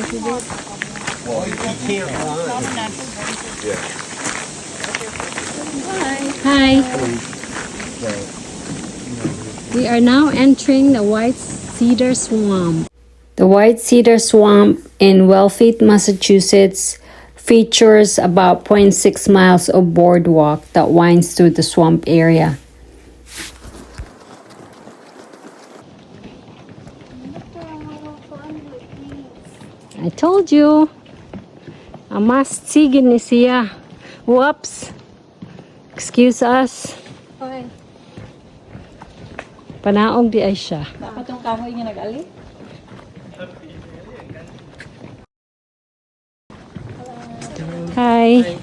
Well, you can't run. Hi. We are now entering the White Cedar Swamp. The White Cedar Swamp in Wellfleet, Massachusetts features about 0.6 miles of boardwalk that winds through the swamp area. I told you. A must-see gini siya. Whoops. Excuse us. Okay. Panaog di ay siya. Dapat yung kahoy niya nag-ali. Hi.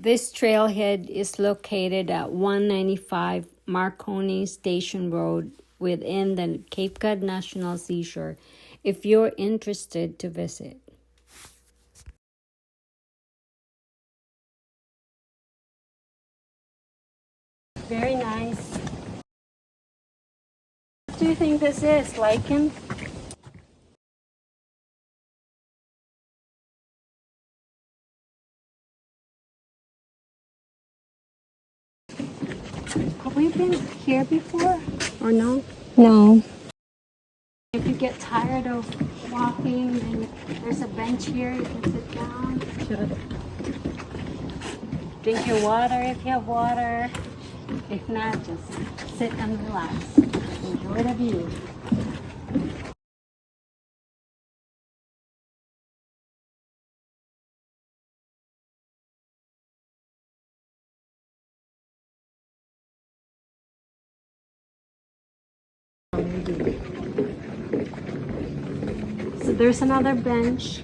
This trailhead is located at 195 Marconi Station Road within the Cape Cod National Seashore if you're interested to visit. Very nice. What do you think this is? Lichen? Have we been here before or no? No. If you get tired of walking, then there's a bench here. You can sit down. Drink your water if you have water. If not, just sit and relax. Enjoy the view. So there's another bench.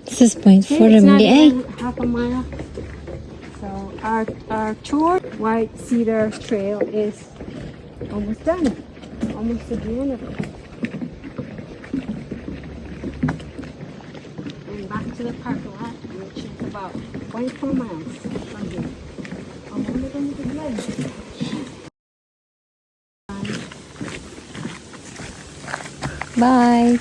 This is point Okay, 4 it's not eh? even half a mile. So our tour, White Cedar Trail, is almost done. Almost at the end of it. And back to the parking lot, which is about 0.4 miles from here. I'm only going to drive. Bye.